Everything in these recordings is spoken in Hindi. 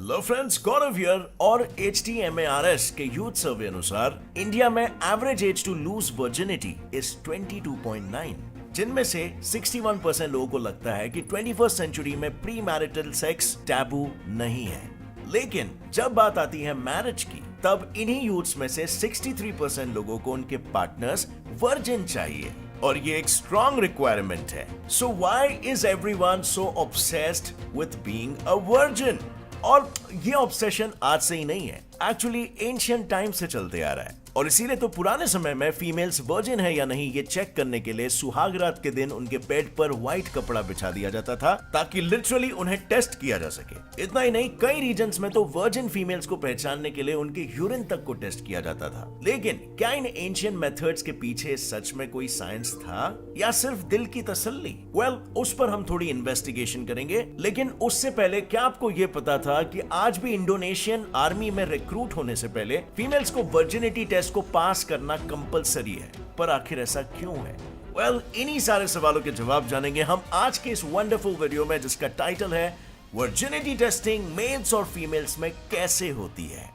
Hello friends, Gaurav here. और HTMARS के यूथ सर्वे अनुसार इंडिया में average age to lose virginity is 22.9, जिनमें से 61% लोगों को लगता है कि 21st सेंचुरी में प्री मैरिटल सेक्स टैबू नहीं है। लेकिन जब बात आती है मैरिज की, तब इन्हीं यूथ्स में से 63% लोगों को उनके पार्टनर्स वर्जिन चाहिए, और ये एक स्ट्रॉन्ग रिक्वायरमेंट है। So why is everyone so obsessed with being a virgin? और ये ऑब्सेशन आज से ही नहीं है, एक्चुअली एंशिएंट टाइम से चलते आ रहा है। और इसीलिए तो पुराने समय में फीमेल्स वर्जिन है या नहीं ये चेक करने के लिए सुहागरात के दिन उनके बेड पर व्हाइट कपड़ा बिछा दिया जाता था, ताकि लिटरली उन्हें टेस्ट किया जा सके। इतना ही नहीं, कई रीजन्स में तो वर्जिन फीमेल्स को पहचानने के लिए उनके यूरिन तक को टेस्ट किया जाता था। लेकिन क्या इन एंशिएंट मेथड्स के पीछे सच में कोई साइंस था या सिर्फ दिल की तसल्ली? उस पर हम थोड़ी इन्वेस्टिगेशन करेंगे। लेकिन उससे पहले क्या आपको ये पता था कि आज भी इंडोनेशियन आर्मी में रिक्रूट होने से पहले फीमेल्स को वर्जिनिटी टेस्ट को पास करना कंपलसरी है? पर आखिर ऐसा क्यों है? इन्हीं सारे सवालों के जवाब जानेंगे हम आज के इस वंडरफुल वीडियो में, जिसका टाइटल है वर्जिनिटी टेस्टिंग मेल्स और फीमेल्स में कैसे होती है।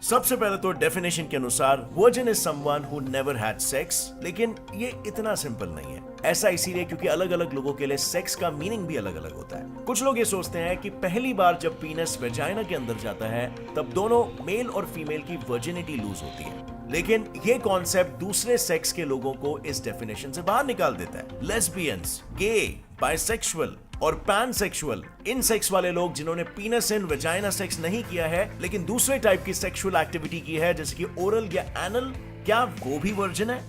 सबसे पहले तो डेफिनेशन के अनुसार virgin is someone who never had sex. लेकिन ये इतना सिंपल नहीं है। ऐसा इसीलिए क्योंकि अलग अलग लोगों के लिए सेक्स का मीनिंग भी अलग अलग होता है। कुछ लोग ये सोचते हैं कि पहली बार जब पीनस वेजाइना के अंदर जाता है तब दोनों मेल और फीमेल की वर्जिनिटी लूज होती है। लेकिन ये कॉन्सेप्ट दूसरे सेक्स के लोगों को इस डेफिनेशन से बाहर निकाल देता है। लेस्बियंस, गे, बाइसेक्सुअल और पैनसेक्सुअल, इन सेक्स वाले लोग जिन्होंने पीनस इन वेजाइना सेक्स नहीं किया है लेकिन दूसरे टाइप की सेक्सुअल एक्टिविटी की है, जैसे कि ओरल या एनल, क्या वो भी वर्जिन है?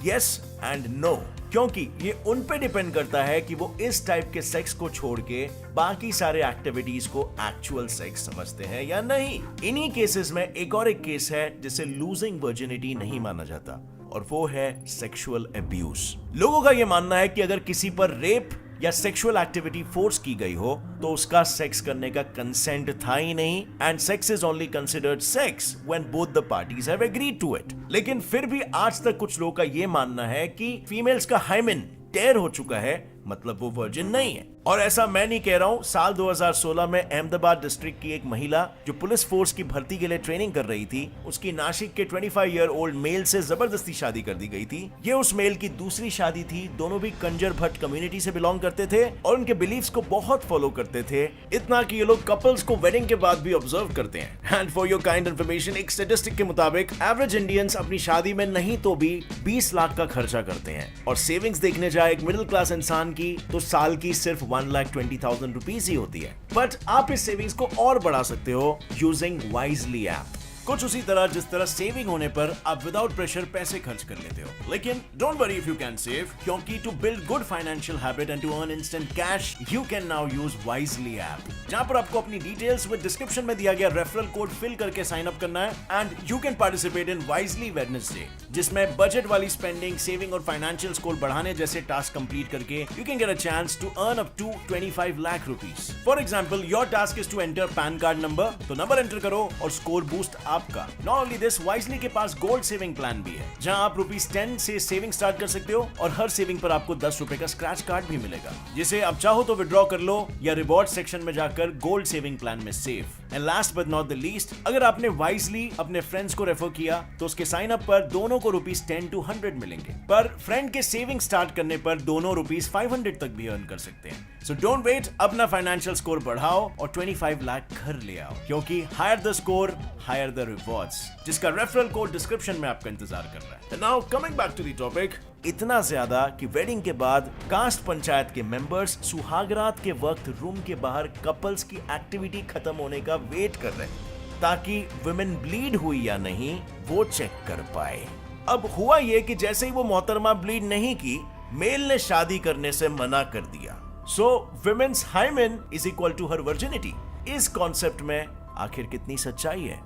यस एंड नो, क्योंकि ये उन पे डिपेंड करता है कि वो इस टाइप के सेक्स को छोड़ के बाकी सारे एक्टिविटीज को एक्चुअल सेक्स समझते हैं या नहीं। इन्हीं केसेस में एक और एक केस है जिसे लूजिंग वर्जिनिटी नहीं माना जाता, और वो है सेक्सुअल अब्यूज। लोगों का ये मानना है कि अगर किसी पर रेप या सेक्सुअल एक्टिविटी फोर्स की गई हो तो उसका सेक्स करने का कंसेंट था ही नहीं, and sex is only considered sex when both the parties have agreed to it. लेकिन फिर भी आज तक कुछ लोगों का यह मानना है कि फीमेल्स का हाइमेन टेयर हो चुका है, मतलब वो वर्जिन नहीं है। और ऐसा मैं नहीं कह रहा हूं। साल 2016 में अहमदाबाद डिस्ट्रिक्ट की एक महिला जो पुलिस फोर्स की भर्ती के लिए ट्रेनिंग कर रही थी, उसकी नासिक के 25 ईयर ओल्ड मेल से जबरदस्ती शादी कर दी गई थी। ये उस मेल की दूसरी शादी थी। दोनों भी कंजर भट्ट कम्युनिटी से बिलोंग करते थे और उनके बिलीफ्स को बहुत फॉलो करते थे, इतना कि ये लोग कपल्स को वेडिंग के बाद भी ऑब्जर्व करते हैं। And for your kind information, एक स्टैटिस्टिक के मुताबिक एवरेज इंडियंस अपनी शादी में नहीं तो भी 20 लाख का खर्चा करते हैं। और सेविंग्स देखने जाए एक मिडिल क्लास इंसान की तो साल की सिर्फ 1,20,000 रुपीज ही होती है। बट आप इस सेविंग्स को और बढ़ा सकते हो यूजिंग वाइजली ऐप। कुछ उसी तरह जिस तरह सेविंग होने पर आप विदाउट प्रेशर पैसे खर्च कर लेते हो। लेकिन don't worry if you can save, क्योंकि to build good financial habit and to earn instant cash you can now use Wisely app, जहां पर आपको अपनी डिटेल्स विद डिस्क्रिप्शन में दिया गया रेफरल कोड फिल करके साइन अप करना है, and you can participate in Wisely Wednesday, जिसमें बजट वाली स्पेंडिंग, सेविंग और फाइनेंशियल स्कोर बढ़ाने जैसे टास्क कंप्लीट करके you can get a chance to earn up to 25 lakh rupees. For example, your task is to enter PAN card number, तो नंबर एंटर करो और स्कोर बूस्ट आपका। नॉट ओनली दिस, वाइजली के पास गोल्ड सेविंग प्लान भी है, जहां आप ₹10 से सेविंग स्टार्ट कर सकते हो और हर सेविंग पर आपको ₹10 का स्क्रैच कार्ड भी मिलेगा, जिसे आप चाहो तो विड्रॉ कर लो या रिवॉर्ड सेक्शन में जाकर गोल्ड सेविंग प्लान में save. And last but not the least, अगर आपने वाइजली अपने फ्रेंड्स को रेफर किया तो उसके साइन अप पर दोनों को ₹10 to 100 मिलेंगे, पर फ्रेंड के सेविंग स्टार्ट करने पर दोनों ₹500 तक भी अर्न कर सकते हैं। सो डोंट वेट, अपना फाइनेंशियल स्कोर बढ़ाओ और 25 लाख घर ले आओ, क्योंकि higher the score higher the rewards, जिसका रेफरल कोड डिस्क्रिप्शन में आपका इंतजार कर रहा है। Now coming back to the topic, इतना ज्यादा कि वेडिंग के बाद कास्ट पंचायत के मेंबर्स सुहागरात के वक्त रूम के बाहर कपल्स की एक्टिविटी खत्म होने का वेट कर रहे हैं, ताकि वुमेन ब्लीड हुई या नहीं वो चेक कर पाए। अब हुआ ये कि जैसे ही वो मोहतरमा ब्लीड नहीं की, मेल ने शादी करने से मना कर दिया। So women's hymen is equal to her virginity. इस कॉन्सेप्ट में आखिर कितनी सच्चाई है?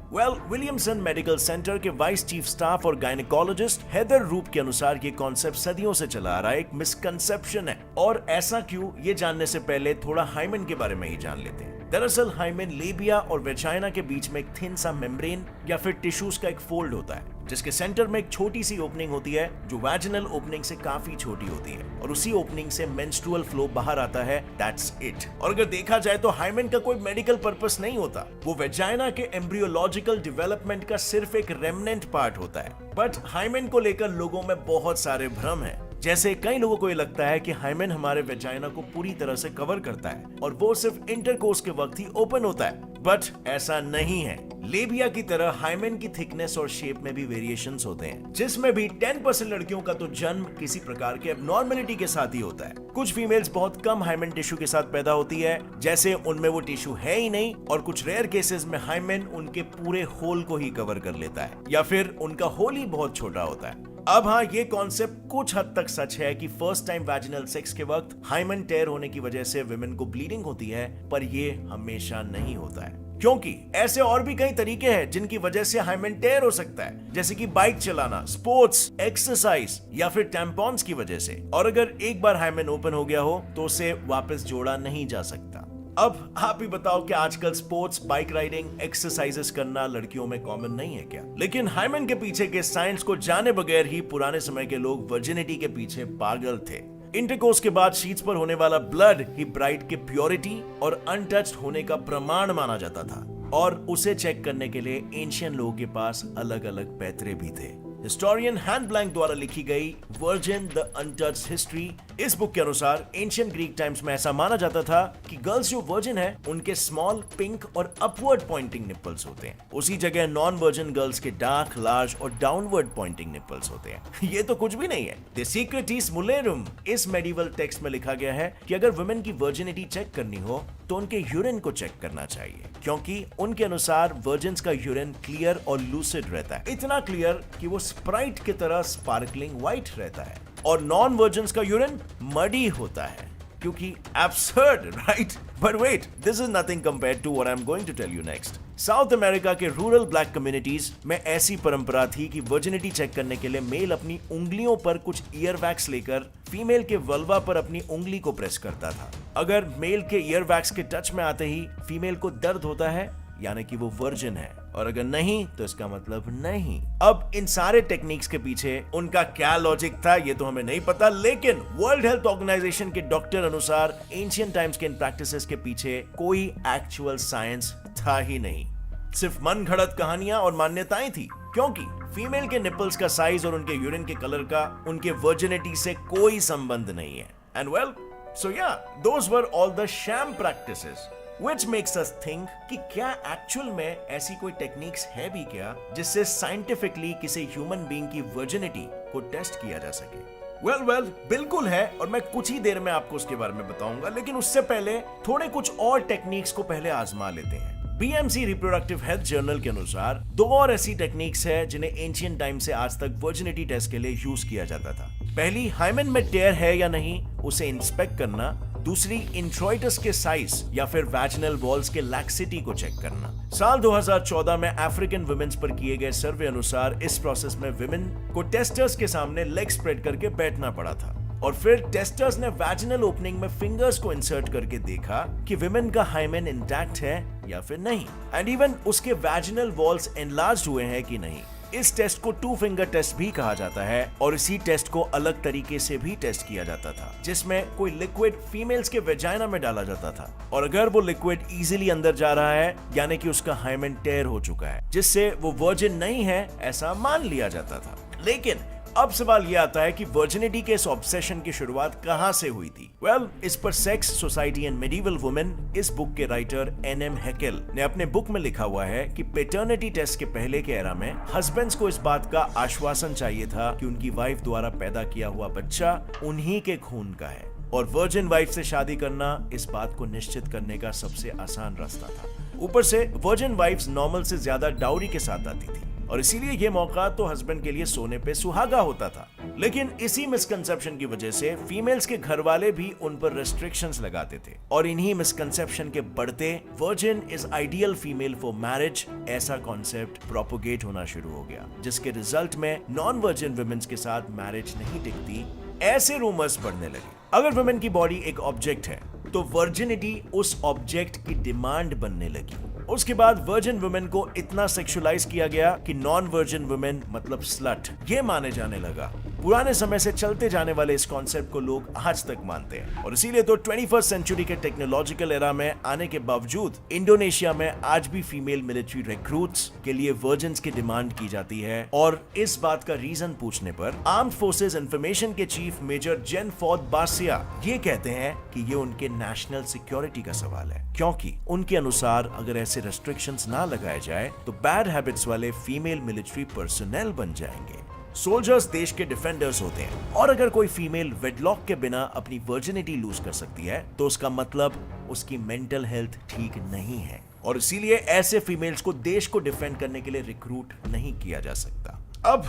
विलियमसन मेडिकल सेंटर के वाइस चीफ स्टाफ और गायनेकोलॉजिस्ट हेदर रूप के अनुसार ये कॉन्सेप्ट सदियों से चला आ रहा है, एक मिसकंसेप्शन है। और ऐसा क्यों, ये जानने से पहले थोड़ा हाइमेन के बारे में ही जान लेते हैं। दरअसल हाइमेन लेबिया और वेजाइना के बीच में एक थिन सा मेम्ब्रेन या फिर टिश्यूज का एक फोल्ड होता है, जिसके सेंटर में एक छोटी सी ओपनिंग होती है जो वैजिनल ओपनिंग से काफी छोटी होती है और उसी ओपनिंग से मेंस्ट्रुअल फ्लो बाहर आता है। That's it. और अगर देखा जाए तो हाइमेन का कोई मेडिकल पर्पस नहीं होता, वो वेजाइना के एम्ब्रियोलॉजिकल डेवलपमेंट का सिर्फ एक रेमनेंट पार्ट होता है। बट हाइमेन को लेकर लोगों में बहुत सारे भ्रम है। जैसे कई लोगों को ये लगता है कि हाइमेन हमारे वेजाइना को पूरी तरह से कवर करता है और वो सिर्फ इंटरकोर्स के वक्त ही ओपन होता है, बट ऐसा नहीं है। लेबिया की तरह हाइमेन की थिकनेस और शेप में भी वेरिएशंस होते हैं, जिसमें भी 10% लड़कियों का तो जन्म किसी प्रकार के एबनॉर्मलिटी के साथ ही होता है। कुछ फीमेल्स बहुत कम हाइमेन टिश्यू के साथ पैदा होती है, जैसे उनमें वो टिश्यू है ही नहीं, और कुछ रेयर केसेस में हाइमेन उनके पूरे होल को ही कवर कर लेता है या फिर उनका होल ही बहुत छोटा होता है। अब हाँ, ये कॉन्सेप्ट कुछ हद तक सच है कि फर्स्ट टाइम वैजिनल सेक्स के वक्त हाइमेन टेयर होने की वजह से विमेन को ब्लीडिंग होती है, पर ये हमेशा नहीं होता है, क्योंकि ऐसे और भी कई तरीके हैं जिनकी वजह से हाइमेन टेयर हो सकता है, जैसे कि बाइक चलाना, स्पोर्ट्स, एक्सरसाइज या फिर टैम्पॉन्स की वजह से। और अगर एक बार हाइमेन ओपन हो गया हो तो उसे वापस जोड़ा नहीं जा सकता। अब आप ही बताओ कि आजकल स्पोर्ट्स, बाइक राइडिंग, एक्सरसाइजेस करना लड़कियों में कॉमन नहीं है क्या? लेकिन हाइमेन के पीछे के साइंस को जाने बगैर ही पुराने समय के लोग वर्जिनिटी के पीछे पागल थे। इंटरकोर्स के बाद शीट्स पर होने वाला ब्लड ही ब्राइड के प्योरिटी और अनटच्ड होने का प्रमाण माना जाता था, और उसे चेक करने के लिए एंशियंट लोगों के पास अलग अलग पैतरे भी थे। हिस्टोरियन हैंड ब्लैंक द्वारा लिखी गई वर्जिन द अनटच्ड हिस्ट्री, इस बुक के अनुसार एंशियंट ग्रीक टाइम्स में ऐसा माना जाता था कि गर्ल्स जो वर्जिन है उनके स्मॉल, पिंक और अपवर्ड पॉइंटिंग निपल्स होते हैं। उसी जगह नॉन वर्जिन गर्ल्स के डार्क, लार्ज और डाउनवर्ड पॉइंटिंग निपल्स होते हैं। ये तो कुछ भी नहीं है। द सीक्रेटिस मुलेरुम, इस मेडिवल टेक्स्ट में लिखा गया है कि अगर वुमेन की वर्जिनिटी चेक करनी हो तो उनके यूरिन को चेक करना चाहिए, क्योंकि उनके अनुसार वर्जिन्स का यूरिन क्लियर और लूसिड रहता है, इतना क्लियर कि वो स्प्राइट की तरह स्पार्कलिंग व्हाइट रहता है, और नॉन वर्जिन्स का यूरिन मडी होता है, क्योंकि absurd, right? But wait, this is nothing compared to what I am going to tell you next. South America के रूरल ब्लैक कम्युनिटीज में ऐसी परंपरा थी कि वर्जिनिटी चेक करने के लिए मेल अपनी उंगलियों पर कुछ ईयर वैक्स लेकर फीमेल के वल्वा पर अपनी उंगली को प्रेस करता था। अगर मेल के ईयर वैक्स के टच में आते ही फीमेल को दर्द होता है, यानी कि वो वर्जिन है, और अगर नहीं तो इसका मतलब नहीं। अब इन सारे टेक्निक्स के पीछे उनका क्या लॉजिक था ये तो हमें नहीं पता, लेकिन वर्ल्ड हेल्थ ऑर्गेनाइजेशन के डॉक्टर अनुसार एंशिएंट टाइम्स के इन प्रैक्टिसेस के पीछे कोई एक्चुअल साइंस था ही नहीं, सिर्फ मन घड़त कहानियां और मान्यताएं थी, क्योंकि फीमेल के निपल्स का साइज और उनके यूरिन के कलर का उनके वर्जिनिटी से कोई संबंध नहीं है। एंड वेल, सो या, those were all the sham practices, which makes us think कि क्या एक्चुअल में ऐसी कोई टेक्निक्स है भी क्या जिससे साइंटिफिकली किसी ह्यूमन बीइंग की वर्जिनिटी को टेस्ट किया जा सके? वेल, बिल्कुल है, और मैं कुछ ही देर में आपको उसके बारे में बताऊंगा, लेकिन उससे पहले थोड़े कुछ और टेक्निक्स को पहले आजमा लेते हैं। BMC रिप्रोडक्टिव हेल्थ जर्नल के अनुसार दो और ऐसी टेक्निक्स है जिन्हें एंशिएंट टाइम से आज तक वर्जिनिटी टेस्ट के लिए यूज किया जाता था। पहली, हाइमेन में टेयर है या नहीं उसे इंस्पेक्ट करना। दूसरी, इंट्रोइटस के साइज या फिर वैजिनल वॉल्स के लैक्सिटी को चेक करना। साल 2014 में अफ्रीकन वुमेन्स पर किए गए सर्वे अनुसार इस प्रोसेस में विमेन को टेस्टर्स के सामने लेग स्प्रेड करके बैठना पड़ा था, और फिर टेस्टर्स ने वैजिनल ओपनिंग में फिंगर्स को इंसर्ट करके देखा कि विमेन का हाइमेन इंटैक्ट है या फिर नहीं, एंड इवन उसके वैजिनल वॉल्स एनलार्ज्ड हुए हैं कि नहीं। इस टेस्ट को 2 फिंगर टेस्ट भी कहा जाता है, और इसी टेस्ट को अलग तरीके से भी टेस्ट किया जाता था, जिसमें कोई लिक्विड फीमेल्स के वेजाइना में डाला जाता था, और अगर वो लिक्विड इजीली अंदर जा रहा है यानी कि उसका हाइमेन टेयर हो चुका है, जिससे वो वर्जिन नहीं है ऐसा मान लिया जाता था। लेकिन अब सवाल यह आता है कि वर्जिनिटी के इस ऑब्सेशन की शुरुआत कहां से हुई थी? वेल, इस पर sex, society and medieval women, इस बुक के राइटर NM हैकेल ने अपने बुक में लिखा हुआ है कि पेटर्निटी टेस्ट के पहले के एरा में हस्बैंड्स को इस बात का आश्वासन चाहिए था कि उनकी वाइफ द्वारा पैदा किया हुआ बच्चा उन्हीं के खून का है, और वर्जिन वाइफ से शादी करना इस बात को निश्चित करने का सबसे आसान रास्ता था। ऊपर से वर्जिन वाइफ्स नॉर्मल से ज्यादा डाउरी के साथ आती थी, और इसीलिए ये मौका तो हस्बैंड के लिए सोने पे सुहागा होता था। लेकिन इसी मिसकंसेप्शन की वजह से फीमेल्स के घर वाले भी उन पर रेस्ट्रिक्शंस लगाते थे, और इन्हीं मिसकंसेप्शन के बढ़ते virgin is ideal female for marriage ऐसा कॉन्सेप्ट प्रोपोगेट होना शुरू हो गया, जिसके रिजल्ट में नॉन वर्जिन वुमेन्स के साथ मैरिज नहीं टिकती, ऐसे रूमर्स बढ़ने लगे। अगर वुमेन की बॉडी एक ऑब्जेक्ट है तो वर्जिनिटी उस ऑब्जेक्ट की डिमांड बनने लगी। उसके बाद वर्जिन वुमेन को इतना सेक्सुअलाइज किया गया कि नॉन वर्जिन वुमेन मतलब स्लट ये माने जाने लगा। पुराने समय से चलते जाने वाले इस कॉन्सेप्ट को लोग आज तक मानते हैं और इसीलिए तो 21st सेंचुरी के टेक्नोलॉजिकल एरा में आने के बावजूद इंडोनेशिया में आज भी फीमेल मिलिट्री रिक्रूट्स के लिए वर्जिन्स की डिमांड की जाती है। और इस बात का रीजन पूछने पर आर्म्ड फोर्सेस इंफॉर्मेशन के चीफ मेजर जेन फॉर्ड बासिया ये कहते हैं कि ये उनके नेशनल सिक्योरिटी का सवाल है, क्योंकि उनके अनुसार अगर ऐसे रेस्ट्रिक्शंस ना लगाए जाए तो बैड हैबिट्स वाले फीमेल मिलिट्री पर्सनल बन जाएंगे। सोल्जर्स देश के डिफेंडर्स होते हैं और अगर कोई फीमेल वेडलॉक के बिना अपनी वर्जिनिटी लूज कर सकती है तो उसका मतलब उसकी मेंटल हेल्थ ठीक नहीं है और इसीलिए ऐसे फीमेल्स को देश को डिफेंड करने के लिए रिक्रूट नहीं किया जा सकता। अब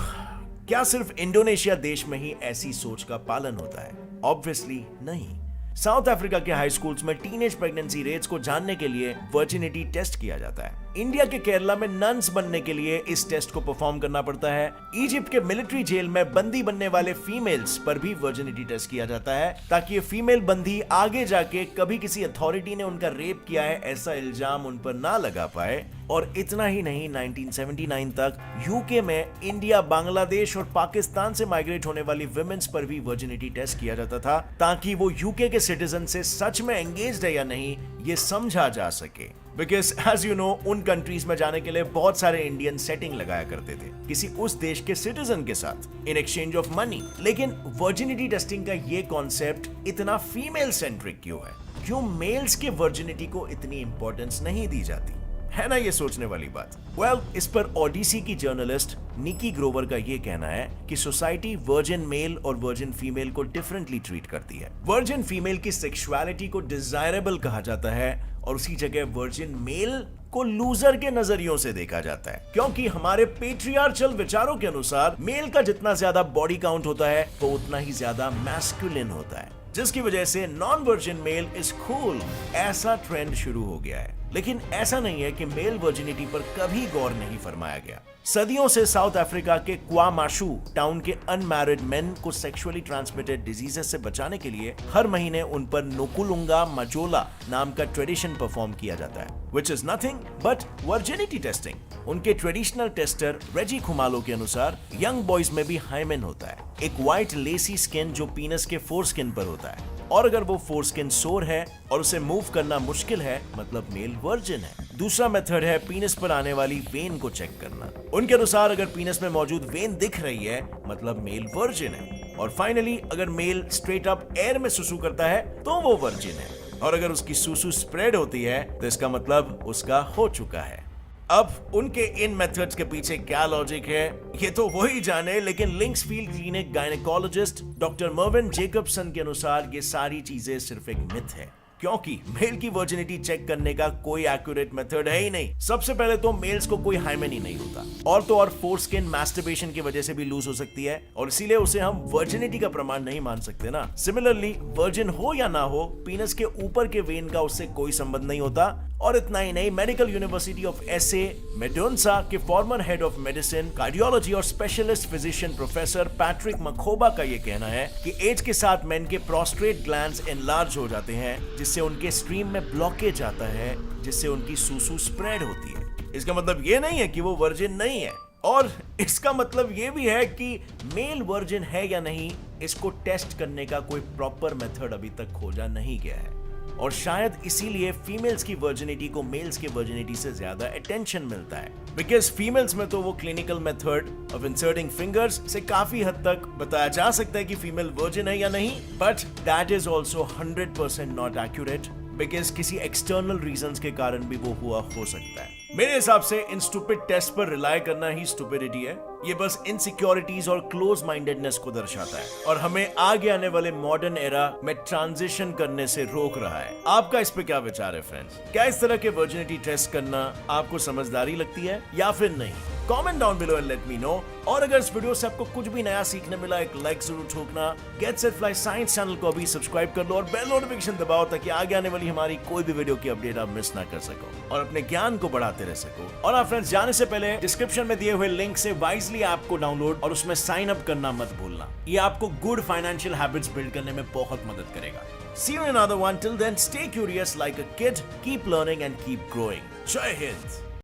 क्या सिर्फ इंडोनेशिया देश में ही ऐसी सोच का पालन होता है? ऑब्वियसली नहीं। साउथ अफ्रीका के हाई स्कूल्स में टीनेज प्रेगनेंसी रेट्स को जानने के लिए वर्जिनिटी टेस्ट किया जाता है। इंडिया के केरला में नन्स बनने के लिए इस टेस्ट को परफॉर्म करना पड़ता है। इजिप्ट के मिलिट्री जेल में बंदी बनने वाले फीमेल्स पर भी वर्जिनिटी टेस्ट किया जाता है ताकि ये फीमेल बंदी आगे जाके कभी किसी अथॉरिटी ने उनका रेप किया है ऐसा इल्जाम उन पर ना लगा पाए। और इतना ही नहीं, 1979 तक यूके में इंडिया, बांग्लादेश और पाकिस्तान से माइग्रेट होने वाली विमेन्स पर भी वर्जिनिटी टेस्ट किया जाता था ताकि वो यूके के सिटीजन से सच में एंगेज्ड है या नहीं ये समझा जा सके। बिकॉज एज यू नो उन कंट्रीज में जाने के लिए बहुत सारे इंडियन सेटिंग लगाया करते थे किसी उस देश के सिटीजन के साथ इन एक्सचेंज ऑफ मनी। लेकिन वर्जिनिटी टेस्टिंग का ये कॉन्सेप्ट इतना फीमेल सेंट्रिक क्यों है? क्यों मेल्स के वर्जिनिटी को इतनी इंपॉर्टेंस नहीं दी जाती? है ना ये सोचने वाली बात। वेल, इस पर ओडिसी की जर्नलिस्ट निकी ग्रोवर का ये कहना है कि सोसाइटी वर्जिन मेल और वर्जिन फीमेल को डिफरेंटली ट्रीट करती है। वर्जिन फीमेल की सेक्सुअलिटी को डिजायरेबल कहा जाता है और उसी जगह वर्जिन मेल को लूजर के नजरियों से देखा जाता है, क्योंकि हमारे पेट्रियार्चल विचारों के अनुसार मेल का जितना ज्यादा बॉडी काउंट होता है वो उतना ही ज्यादा मैस्कुलिन होता है, जिसकी वजह से non virgin male is cool ऐसा ट्रेंड शुरू हो गया है। लेकिन ऐसा नहीं है कि मेल वर्जिनिटी पर कभी गौर नहीं फरमाया गया। सदियों से साउथ अफ्रीका के क्वामाशू टाउन के अनमैरिड मेन को सेक्सुअली ट्रांसमिटेड डिजीजेस से बचाने के लिए हर महीने उन पर नोकुलुंगा मजोला नाम का ट्रेडिशन परफॉर्म किया जाता है, which is nothing but virginity testing। उनके ट्रेडिशनल टेस्टर रेजी खुमालो के अनुसार यंग बॉयज में भी हाइमेन होता है, एक व्हाइट लेसी स्किन जो पीनस के फोर स्किन पर होता है, और अगर वो फोर स्किन सोर है और उसे मूव करना मुश्किल है मतलब मेल वर्जिन है। दूसरा मेथड है पीनस पर आने वाली वेन को चेक करना। उनके अनुसार अगर पीनस में मौजूद वेन दिख रही है मतलब मेल वर्जिन है। और फाइनली अगर मेल स्ट्रेट अप एयर में सुसु करता है तो वो वर्जिन है, और अगर उसकी सुसु स्प्रेड होती है तो इसका मतलब उसका हो चुका है। अब उनके इन मेथड्स के पीछे क्या लॉजिक है ये तो वही जाने, लेकिन Linksfield clinic gynaecologist doctor Mervyn Jacobson के अनुसार ये सारी चीजें सिर्फ एक मिथ है, क्योंकि मेल की वर्जिनिटी चेक करने का कोई एक्यूरेट मेथड है ही नहीं। सबसे पहले तो मेल्स को कोई हाइमेन ही नहीं होता, और तो और फोरस्किन मैस्टरबेशन की वजह से भी लूज हो सकती है और इसीलिए उसे हम वर्जिनिटी का प्रमाण नहीं मान सकते ना। सिमिलरली वर्जिन हो या ना हो, पीनस के ऊपर के वेन का उससे कोई संबंध नहीं होता। और इतना ही नहीं, मेडिकल यूनिवर्सिटी ऑफ एसए मेडोन्सा के farmer head of medicine, cardiology और स्पेशलिस्ट फिजिशियन प्रोफेसर पैट्रिक मखोबा का ये कहना है कि एज के साथ मेन के प्रोस्ट्रेट ग्लैंड्स एनलार्ज हो जाते हैं, जिससे उनके स्ट्रीम में ब्लॉकेज आता है, जिससे उनकी सूसू स्प्रेड होती है। इसका मतलब ये नहीं है कि वो वर्जिन नहीं है, और इसका मतलब ये भी है कि मेल वर्जिन है या नहीं इसको टेस्ट करने का कोई प्रॉपर मेथड अभी तक खोजा नहीं गया है। और शायद इसीलिए फीमेल्स की वर्जिनिटी को मेल्स की वर्जिनिटी से ज्यादा अटेंशन मिलता है, बिकॉज फीमेल्स में तो वो clinical method of inserting fingers से काफी हद तक बताया जा सकता है कि फीमेल वर्जिन है या नहीं, but that is also 100% not accurate, because किसी एक्सटर्नल रीजंस के कारण भी वो हुआ हो सकता है। मेरे हिसाब से इन स्टूपिड टेस्ट पर रिलाय करना ही स्टूपिडिटी है। ये बस इनसिक्योरिटीज और क्लोज माइंडेडनेस को दर्शाता है और हमें आगे आने वाले मॉडर्न एरा में ट्रांजिशन करने से रोक रहा है। आपका इस पे क्या विचार है फ्रेंड्स? क्या इस तरह के वर्जिनिटी टेस्ट करना आपको समझदारी लगती है या फिर नहीं? Comment down below and let me know. और अगर इस वीडियो से आपको कुछ भी नया सीखने मिला, एक लाइक जरूर ठोकना। Get set fly science channel को अभी सब्सक्राइब कर लो और बेल नोटिफिकेशन दबाओ ताकि आगे आने वाली हमारी कोई भी वीडियो की अपडेट आप मिस ना कर सको और अपने ज्ञान को बढ़ाते रह सको। और आप फ्रेंड्स, जाने से पहले डिस्क्रिप्शन में दिए हुए लिंक से वाइजली ऐप को डाउनलोड और उसमें साइन अप करना मत भूलना। ये आपको गुड फाइनेंशियल हैबिट्स बिल्ड करने में बहुत मदद करेगा। See you in another one. Till then, stay curious like a kid, keep learning and keep growing. Jai Hind.